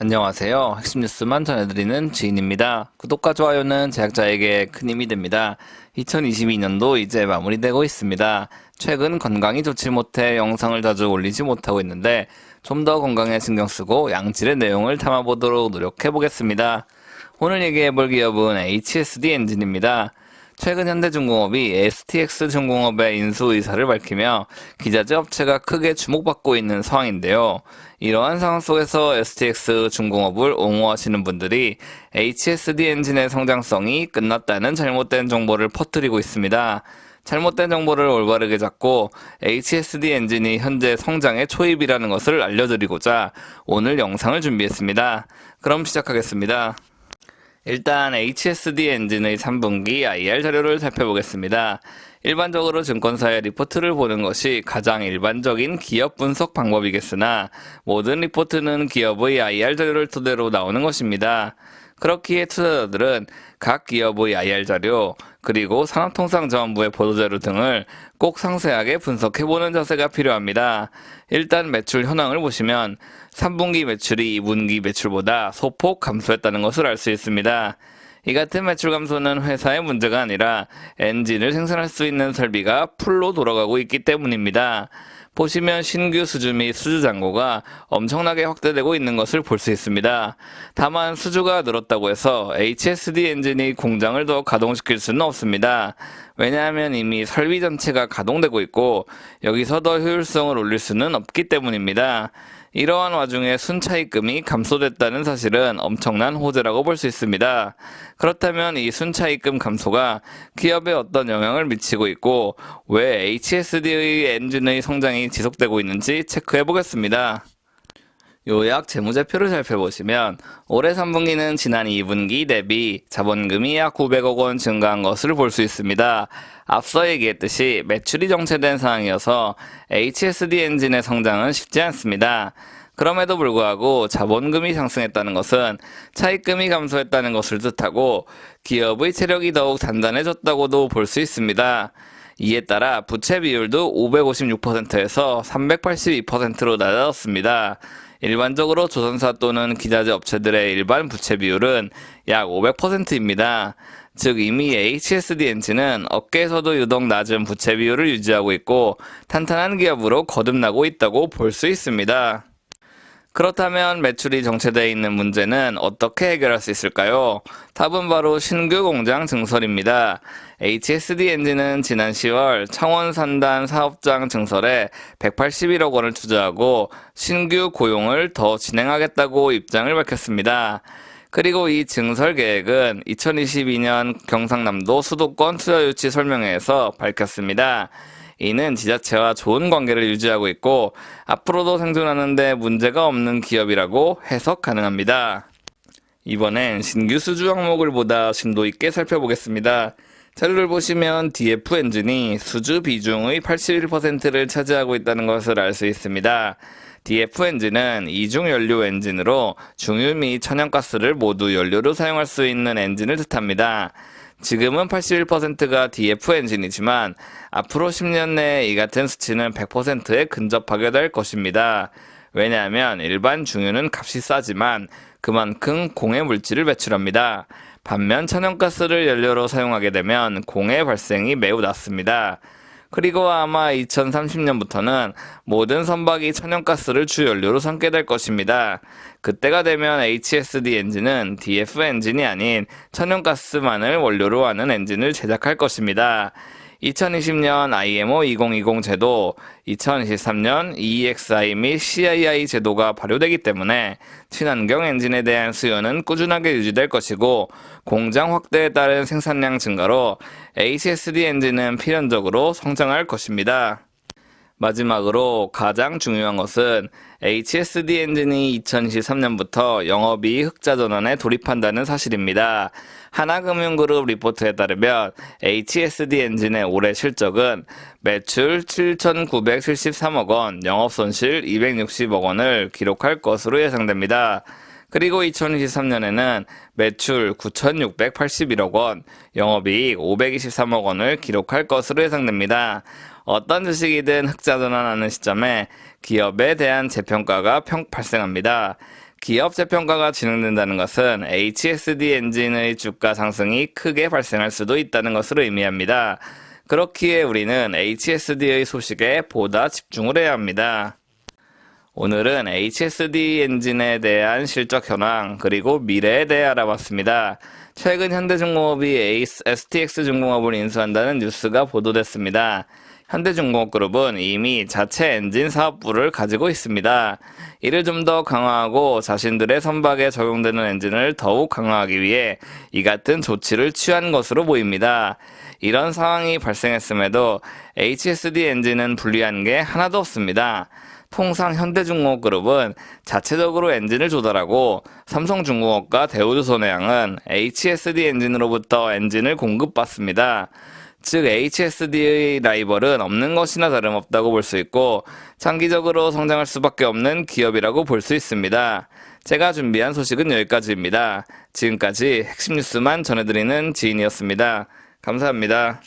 안녕하세요. 핵심 뉴스만 전해드리는 지인입니다. 구독과 좋아요는 제작자에게 큰 힘이 됩니다. 2022년도 이제 마무리되고 있습니다. 최근 건강이 좋지 못해 영상을 자주 올리지 못하고 있는데 좀 더 건강에 신경 쓰고 양질의 내용을 담아보도록 노력해보겠습니다. 오늘 얘기해볼 기업은 HSD 엔진입니다. 최근 현대중공업이 STX중공업의 인수 의사를 밝히며 기자재 업체가 크게 주목받고 있는 상황인데요. 이러한 상황 속에서 STX중공업을 옹호하시는 분들이 HSD 엔진의 성장성이 끝났다는 잘못된 정보를 퍼뜨리고 있습니다. 잘못된 정보를 올바르게 잡고 HSD 엔진이 현재 성장의 초입이라는 것을 알려드리고자 오늘 영상을 준비했습니다. 그럼 시작하겠습니다. 일단 HSD 엔진의 3분기 IR 자료를 살펴보겠습니다. 일반적으로 증권사의 리포트를 보는 것이 가장 일반적인 기업 분석 방법이겠으나 모든 리포트는 기업의 IR 자료를 토대로 나오는 것입니다. 그렇기에 투자자들은 각 기업의 IR 자료, 그리고 산업통상자원부의 보도자료 등을 꼭 상세하게 분석해보는 자세가 필요합니다. 일단 매출 현황을 보시면 3분기 매출이 2분기 매출보다 소폭 감소했다는 것을 알 수 있습니다. 이 같은 매출 감소는 회사의 문제가 아니라 엔진을 생산할 수 있는 설비가 풀로 돌아가고 있기 때문입니다. 보시면 신규 수주 및 수주 잔고가 엄청나게 확대되고 있는 것을 볼 수 있습니다. 다만 수주가 늘었다고 해서 HSD 엔진이 공장을 더 가동시킬 수는 없습니다. 왜냐하면 이미 설비 전체가 가동되고 있고 여기서 더 효율성을 올릴 수는 없기 때문입니다. 이러한 와중에 순차입금이 감소됐다는 사실은 엄청난 호재라고 볼 수 있습니다. 그렇다면 이 순차입금 감소가 기업에 어떤 영향을 미치고 있고 왜 HSD의 엔진의 성장이 지속되고 있는지 체크해 보겠습니다. 요약 재무제표를 살펴보시면 올해 3분기는 지난 2분기 대비 자본금이 약 900억 원 증가한 것을 볼 수 있습니다. 앞서 얘기했듯이 매출이 정체된 상황이어서 HSD 엔진의 성장은 쉽지 않습니다. 그럼에도 불구하고 자본금이 상승했다는 것은 차입금이 감소했다는 것을 뜻하고 기업의 체력이 더욱 단단해졌다고도 볼 수 있습니다. 이에 따라 부채 비율도 556%에서 382%로 낮아졌습니다. 일반적으로 조선사 또는 기자재 업체들의 일반 부채 비율은 약 500%입니다. 즉 이미 HSD 엔진은 업계에서도 유독 낮은 부채 비율을 유지하고 있고 탄탄한 기업으로 거듭나고 있다고 볼 수 있습니다. 그렇다면 매출이 정체되어 있는 문제는 어떻게 해결할 수 있을까요? 답은 바로 신규 공장 증설입니다. HSD 엔진은 지난 10월 창원 산단 사업장 증설에 181억 원을 투자하고 신규 고용을 더 진행하겠다고 입장을 밝혔습니다. 그리고 이 증설 계획은 2022년 경상남도 수도권 투자유치 설명회에서 밝혔습니다. 이는 지자체와 좋은 관계를 유지하고 있고 앞으로도 생존하는 데 문제가 없는 기업이라고 해석 가능합니다. 이번엔 신규 수주 항목을 보다 심도 있게 살펴보겠습니다. 자료를 보시면 DF 엔진이 수주 비중의 81%를 차지하고 있다는 것을 알 수 있습니다. DF 엔진은 이중 연료 엔진으로 중유 및 천연가스를 모두 연료로 사용할 수 있는 엔진을 뜻합니다. 지금은 81%가 DF 엔진이지만 앞으로 10년 내에 이 같은 수치는 100%에 근접하게 될 것입니다. 왜냐하면 일반 중유는 값이 싸지만 그만큼 공해 물질을 배출합니다. 반면 천연가스를 연료로 사용하게 되면 공해 발생이 매우 낮습니다. 그리고 아마 2030년부터는 모든 선박이 천연가스를 주 연료로 삼게 될 것입니다. 그때가 되면 HSD 엔진은 DF 엔진이 아닌 천연가스만을 원료로 하는 엔진을 제작할 것입니다. 2020년 IMO 2020 제도, 2023년 EEXI 및 CII 제도가 발효되기 때문에 친환경 엔진에 대한 수요는 꾸준하게 유지될 것이고 공장 확대에 따른 생산량 증가로 HSD 엔진은 필연적으로 성장할 것입니다. 마지막으로 가장 중요한 것은 HSD 엔진이 2023년부터 영업이익 흑자 전환에 돌입한다는 사실입니다. 하나금융그룹 리포트에 따르면 HSD 엔진의 올해 실적은 매출 7,973억 원, 영업손실 260억 원을 기록할 것으로 예상됩니다. 그리고 2023년에는 매출 9,681억 원, 영업이익 523억 원을 기록할 것으로 예상됩니다. 어떤 주식이든 흑자 전환하는 시점에 기업에 대한 재평가가 발생합니다. 기업 재평가가 진행된다는 것은 HSD 엔진의 주가 상승이 크게 발생할 수도 있다는 것을 의미합니다. 그렇기에 우리는 HSD의 소식에 보다 집중을 해야 합니다. 오늘은 HSD 엔진에 대한 실적 현황 그리고 미래에 대해 알아봤습니다. 최근 현대중공업이 STX중공업을 인수한다는 뉴스가 보도됐습니다. 현대중공업그룹은 이미 자체 엔진 사업부를 가지고 있습니다. 이를 좀 더 강화하고 자신들의 선박에 적용되는 엔진을 더욱 강화하기 위해 이 같은 조치를 취한 것으로 보입니다. 이런 상황이 발생했음에도 HSD 엔진은 불리한 게 하나도 없습니다. 통상 현대중공업그룹은 자체적으로 엔진을 조달하고 삼성중공업과 대우조선해양은 HSD 엔진으로부터 엔진을 공급받습니다. 즉 HSD의 라이벌은 없는 것이나 다름없다고 볼 수 있고 장기적으로 성장할 수밖에 없는 기업이라고 볼 수 있습니다. 제가 준비한 소식은 여기까지입니다. 지금까지 핵심 뉴스만 전해드리는 지인이었습니다. 감사합니다.